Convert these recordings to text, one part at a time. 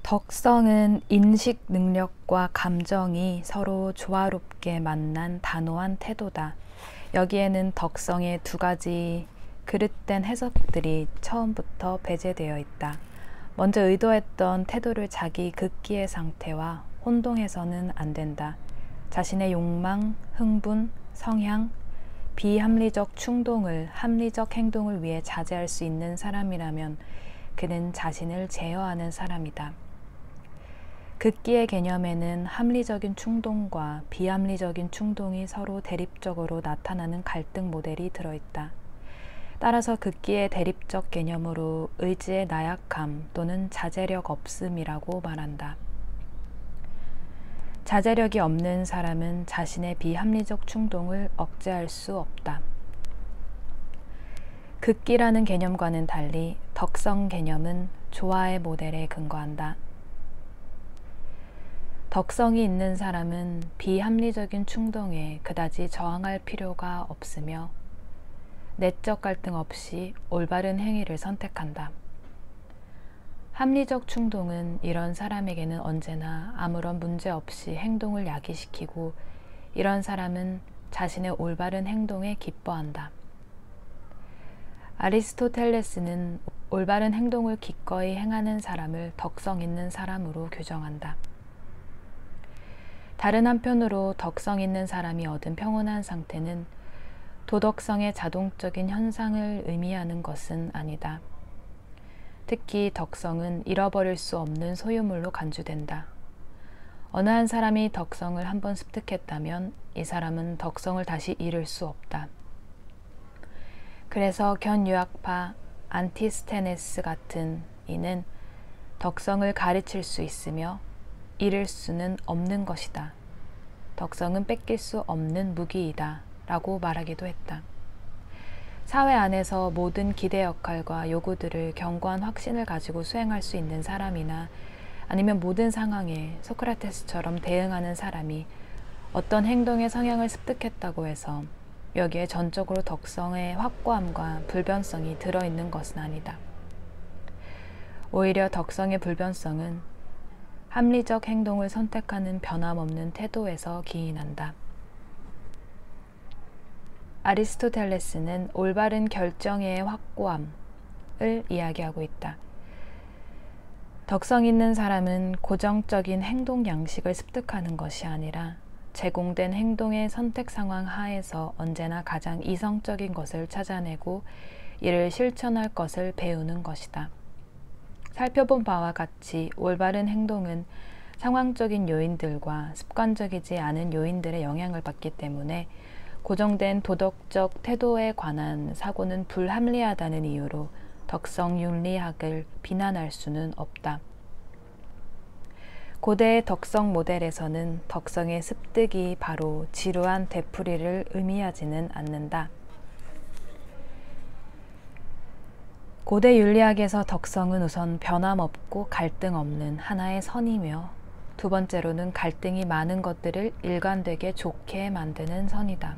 덕성은 인식 능력과 감정이 서로 조화롭게 만난 단호한 태도다. 여기에는 덕성의 두 가지 그릇된 해석들이 처음부터 배제되어 있다. 먼저 의도했던 태도를 자기 극기의 상태와 혼동해서는 안 된다. 자신의 욕망, 흥분, 성향, 비합리적 충동을 합리적 행동을 위해 자제할 수 있는 사람이라면 그는 자신을 제어하는 사람이다. 극기의 개념에는 합리적인 충동과 비합리적인 충동이 서로 대립적으로 나타나는 갈등 모델이 들어있다. 따라서 극기의 대립적 개념으로 의지의 나약함 또는 자제력 없음이라고 말한다. 자제력이 없는 사람은 자신의 비합리적 충동을 억제할 수 없다. 극기라는 개념과는 달리 덕성 개념은 조화의 모델에 근거한다. 덕성이 있는 사람은 비합리적인 충동에 그다지 저항할 필요가 없으며 내적 갈등 없이 올바른 행위를 선택한다. 합리적 충동은 이런 사람에게는 언제나 아무런 문제 없이 행동을 야기시키고 이런 사람은 자신의 올바른 행동에 기뻐한다. 아리스토텔레스는 올바른 행동을 기꺼이 행하는 사람을 덕성 있는 사람으로 규정한다. 다른 한편으로 덕성 있는 사람이 얻은 평온한 상태는 도덕성의 자동적인 현상을 의미하는 것은 아니다. 특히 덕성은 잃어버릴 수 없는 소유물로 간주된다. 어느 한 사람이 덕성을 한번 습득했다면 이 사람은 덕성을 다시 잃을 수 없다. 그래서 견유학파 안티스테네스 같은 이는 덕성을 가르칠 수 있으며 잃을 수는 없는 것이다. 덕성은 뺏길 수 없는 무기이다 라고 말하기도 했다. 사회 안에서 모든 기대 역할과 요구들을 견고한 확신을 가지고 수행할 수 있는 사람이나 아니면 모든 상황에 소크라테스처럼 대응하는 사람이 어떤 행동의 성향을 습득했다고 해서 여기에 전적으로 덕성의 확고함과 불변성이 들어있는 것은 아니다. 오히려 덕성의 불변성은 합리적 행동을 선택하는 변함없는 태도에서 기인한다. 아리스토텔레스는 올바른 결정의 확고함을 이야기하고 있다. 덕성 있는 사람은 고정적인 행동 양식을 습득하는 것이 아니라 제공된 행동의 선택 상황 하에서 언제나 가장 이성적인 것을 찾아내고 이를 실천할 것을 배우는 것이다. 살펴본 바와 같이 올바른 행동은 상황적인 요인들과 습관적이지 않은 요인들의 영향을 받기 때문에 고정된 도덕적 태도에 관한 사고는 불합리하다는 이유로 덕성 윤리학을 비난할 수는 없다. 고대의 덕성 모델에서는 덕성의 습득이 바로 지루한 되풀이를 의미하지는 않는다. 고대 윤리학에서 덕성은 우선 변함없고 갈등 없는 하나의 선이며 두 번째로는 갈등이 많은 것들을 일관되게 좋게 만드는 선이다.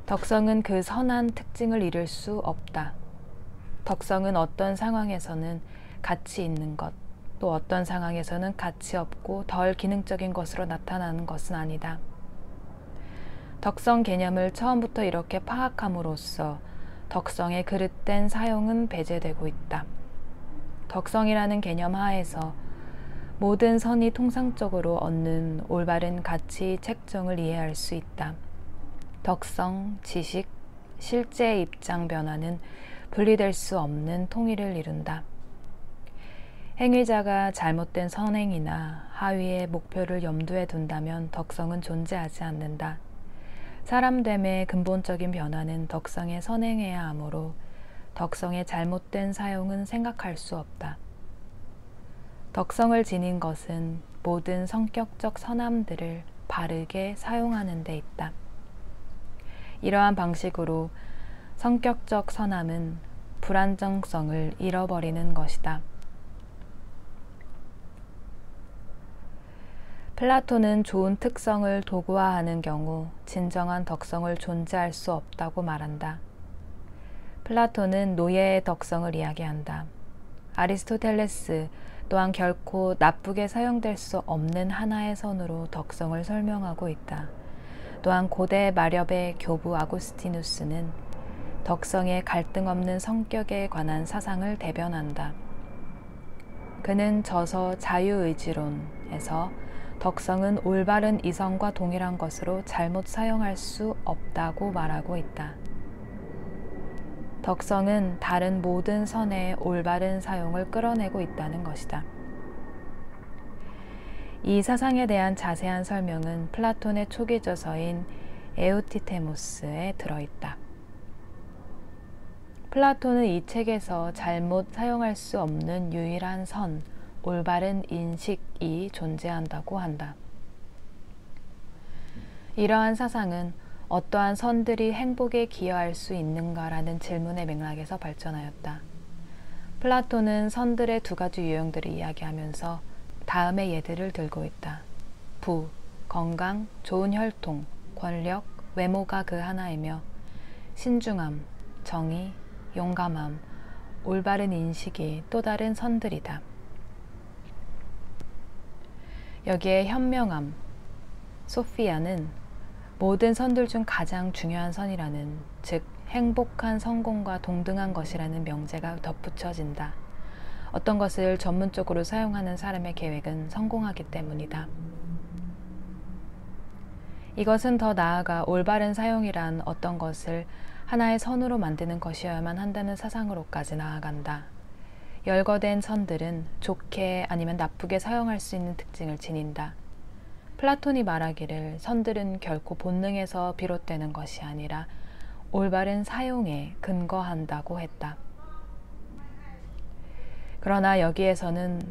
덕성은 그 선한 특징을 잃을 수 없다. 덕성은 어떤 상황에서는 가치 있는 것, 또 어떤 상황에서는 가치 없고 덜 기능적인 것으로 나타나는 것은 아니다. 덕성 개념을 처음부터 이렇게 파악함으로써 덕성의 그릇된 사용은 배제되고 있다. 덕성이라는 개념 하에서 모든 선이 통상적으로 얻는 올바른 가치 책정을 이해할 수 있다. 덕성, 지식, 실제 입장 변화는 분리될 수 없는 통일을 이룬다. 행위자가 잘못된 선행이나 하위의 목표를 염두에 둔다면 덕성은 존재하지 않는다. 사람됨의 근본적인 변화는 덕성에 선행해야 하므로 덕성의 잘못된 사용은 생각할 수 없다. 덕성을 지닌 것은 모든 성격적 선함들을 바르게 사용하는 데 있다. 이러한 방식으로 성격적 선함은 불안정성을 잃어버리는 것이다. 플라톤은 좋은 특성을 도구화하는 경우 진정한 덕성을 존재할 수 없다고 말한다. 플라톤은 노예의 덕성을 이야기한다. 아리스토텔레스, 또한 결코 나쁘게 사용될 수 없는 하나의 선으로 덕성을 설명하고 있다. 또한 고대 마렵의 교부 아구스티누스는 덕성의 갈등 없는 성격에 관한 사상을 대변한다. 그는 저서 자유의지론에서 덕성은 올바른 이성과 동일한 것으로 잘못 사용할 수 없다고 말하고 있다. 덕성은 다른 모든 선의 올바른 사용을 끌어내고 있다는 것이다. 이 사상에 대한 자세한 설명은 플라톤의 초기 저서인 에우티테모스에 들어있다. 플라톤은 이 책에서 잘못 사용할 수 없는 유일한 선, 올바른 인식이 존재한다고 한다. 이러한 사상은 어떠한 선들이 행복에 기여할 수 있는가라는 질문의 맥락에서 발전하였다. 플라톤은 선들의 두 가지 유형들을 이야기하면서 다음의 예들을 들고 있다. 부, 건강, 좋은 혈통, 권력, 외모가 그 하나이며 신중함, 정의, 용감함, 올바른 인식이 또 다른 선들이다. 여기에 현명함, 소피아는 모든 선들 중 가장 중요한 선이라는, 즉 행복한 성공과 동등한 것이라는 명제가 덧붙여진다. 어떤 것을 전문적으로 사용하는 사람의 계획은 성공하기 때문이다. 이것은 더 나아가 올바른 사용이란 어떤 것을 하나의 선으로 만드는 것이어야만 한다는 사상으로까지 나아간다. 열거된 선들은 좋게 아니면 나쁘게 사용할 수 있는 특징을 지닌다. 플라톤이 말하기를 선들은 결코 본능에서 비롯되는 것이 아니라 올바른 사용에 근거한다고 했다. 그러나 여기에서는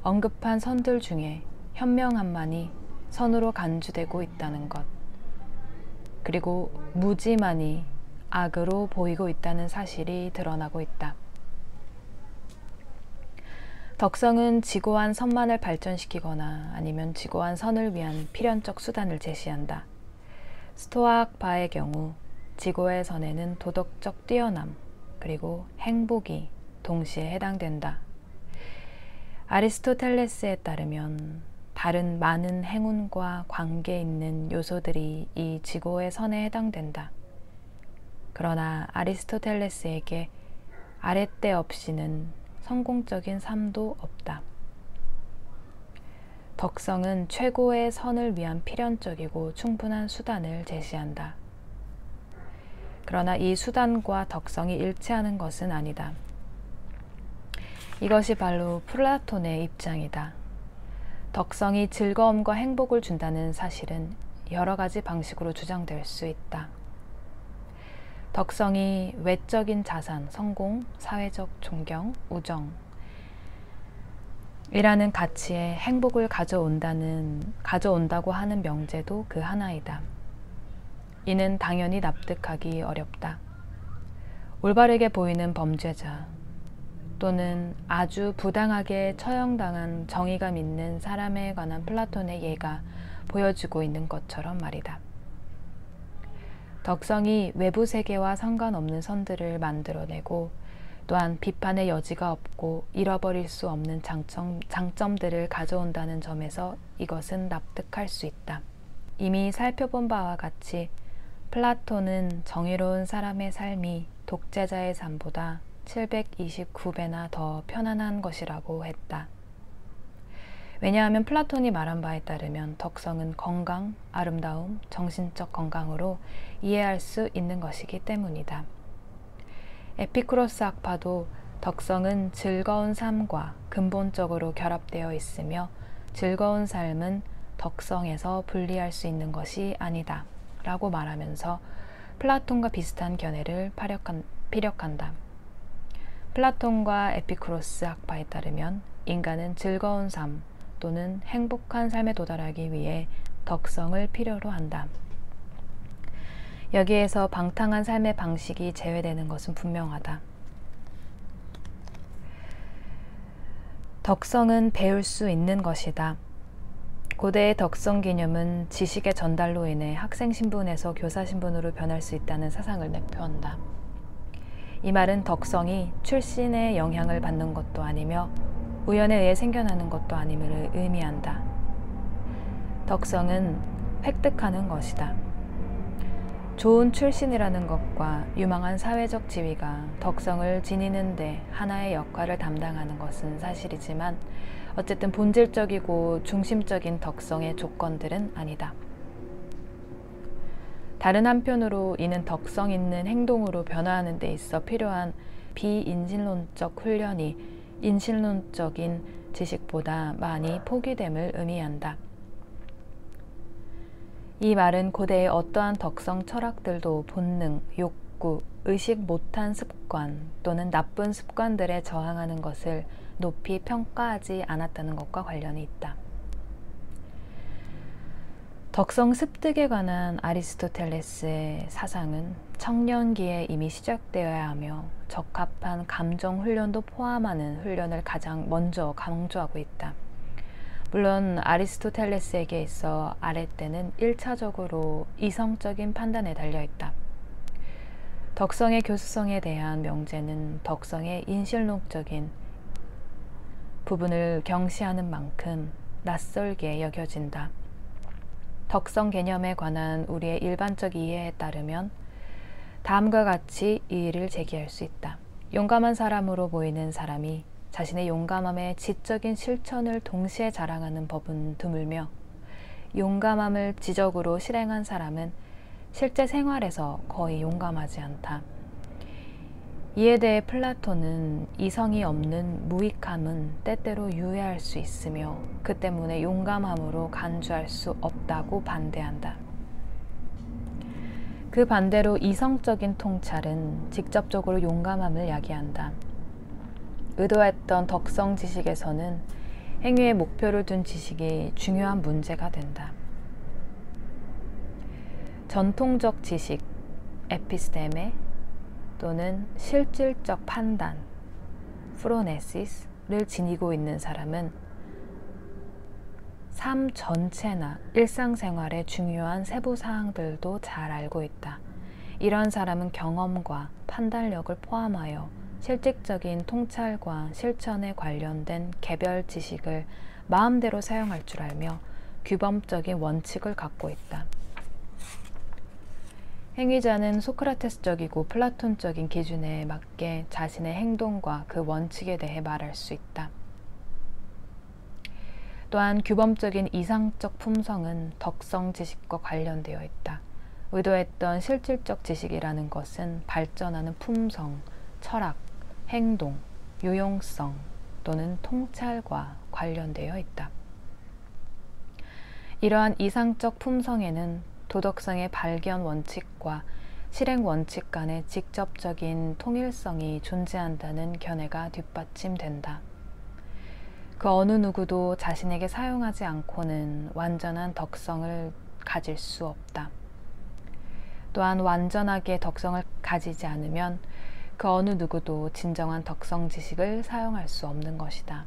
언급한 선들 중에 현명함만이 선으로 간주되고 있다는 것, 그리고 무지만이 악으로 보이고 있다는 사실이 드러나고 있다. 덕성은 지고한 선만을 발전시키거나 아니면 지고한 선을 위한 필연적 수단을 제시한다. 스토아학파의 경우 지고의 선에는 도덕적 뛰어남 그리고 행복이 동시에 해당된다. 아리스토텔레스에 따르면 다른 많은 행운과 관계 있는 요소들이 이 지고의 선에 해당된다. 그러나 아리스토텔레스에게 아랫대 없이는 성공적인 삶도 없다. 덕성은 최고의 선을 위한 필연적이고 충분한 수단을 제시한다. 그러나 이 수단과 덕성이 일치하는 것은 아니다. 이것이 바로 플라톤의 입장이다. 덕성이 즐거움과 행복을 준다는 사실은 여러 가지 방식으로 주장될 수 있다. 덕성이 외적인 자산, 성공, 사회적 존경, 우정 이라는 가치에 행복을 가져온다고 하는 명제도 그 하나이다. 이는 당연히 납득하기 어렵다. 올바르게 보이는 범죄자 또는 아주 부당하게 처형당한 정의감 있는 사람에 관한 플라톤의 예가 보여주고 있는 것처럼 말이다. 덕성이 외부 세계와 상관없는 선들을 만들어내고 또한 비판의 여지가 없고 잃어버릴 수 없는 장점들을 가져온다는 점에서 이것은 납득할 수 있다. 이미 살펴본 바와 같이 플라톤은 정의로운 사람의 삶이 독재자의 삶보다 729배나 더 편안한 것이라고 했다. 왜냐하면 플라톤이 말한 바에 따르면 덕성은 건강, 아름다움, 정신적 건강으로 이해할 수 있는 것이기 때문이다. 에피쿠로스 학파도 덕성은 즐거운 삶과 근본적으로 결합되어 있으며 즐거운 삶은 덕성에서 분리할 수 있는 것이 아니다 라고 말하면서 플라톤과 비슷한 견해를 피력한다. 플라톤과 에피쿠로스 학파에 따르면 인간은 즐거운 삶 또는 행복한 삶에 도달하기 위해 덕성을 필요로 한다. 여기에서 방탕한 삶의 방식이 제외되는 것은 분명하다. 덕성은 배울 수 있는 것이다. 고대의 덕성 개념은 지식의 전달로 인해 학생 신분에서 교사 신분으로 변할 수 있다는 사상을 내포한다. 이 말은 덕성이 출신의 영향을 받는 것도 아니며 우연에 의해 생겨나는 것도 아님을 의미한다. 덕성은 획득하는 것이다. 좋은 출신이라는 것과 유망한 사회적 지위가 덕성을 지니는 데 하나의 역할을 담당하는 것은 사실이지만 어쨌든 본질적이고 중심적인 덕성의 조건들은 아니다. 다른 한편으로 이는 덕성 있는 행동으로 변화하는 데 있어 필요한 비인신론적 훈련이 인신론적인 지식보다 많이 포기됨을 의미한다. 이 말은 고대의 어떠한 덕성 철학들도 본능, 욕구, 의식 못한 습관 또는 나쁜 습관들에 저항하는 것을 높이 평가하지 않았다는 것과 관련이 있다. 덕성 습득에 관한 아리스토텔레스의 사상은 청년기에 이미 시작되어야 하며 적합한 감정 훈련도 포함하는 훈련을 가장 먼저 강조하고 있다. 물론 아리스토텔레스에게 있어 아랫대는 1차적으로 이성적인 판단에 달려있다. 덕성의 교수성에 대한 명제는 덕성의 인실론적인 부분을 경시하는 만큼 낯설게 여겨진다. 덕성 개념에 관한 우리의 일반적 이해에 따르면 다음과 같이 이의를 제기할 수 있다. 용감한 사람으로 보이는 사람이 자신의 용감함의 지적인 실천을 동시에 자랑하는 법은 드물며 용감함을 지적으로 실행한 사람은 실제 생활에서 거의 용감하지 않다. 이에 대해 플라톤은 이성이 없는 무익함은 때때로 유해할 수 있으며 그 때문에 용감함으로 간주할 수 없다고 반대한다. 그 반대로 이성적인 통찰은 직접적으로 용감함을 야기한다. 의도했던 덕성 지식에서는 행위에 목표를 둔 지식이 중요한 문제가 된다. 전통적 지식, 에피스테메 또는 실질적 판단, 프로네시스를 지니고 있는 사람은 삶 전체나 일상생활의 중요한 세부 사항들도 잘 알고 있다. 이러한 사람은 경험과 판단력을 포함하여 실질적인 통찰과 실천에 관련된 개별 지식을 마음대로 사용할 줄 알며 규범적인 원칙을 갖고 있다. 행위자는 소크라테스적이고 플라톤적인 기준에 맞게 자신의 행동과 그 원칙에 대해 말할 수 있다. 또한 규범적인 이상적 품성은 덕성 지식과 관련되어 있다. 의도했던 실질적 지식이라는 것은 발전하는 품성, 철학, 행동, 유용성 또는 통찰과 관련되어 있다. 이러한 이상적 품성에는 도덕성의 발견 원칙과 실행 원칙 간의 직접적인 통일성이 존재한다는 견해가 뒷받침된다. 그 어느 누구도 자신에게 사용하지 않고는 완전한 덕성을 가질 수 없다. 또한 완전하게 덕성을 가지지 않으면 그 어느 누구도 진정한 덕성 지식을 사용할 수 없는 것이다.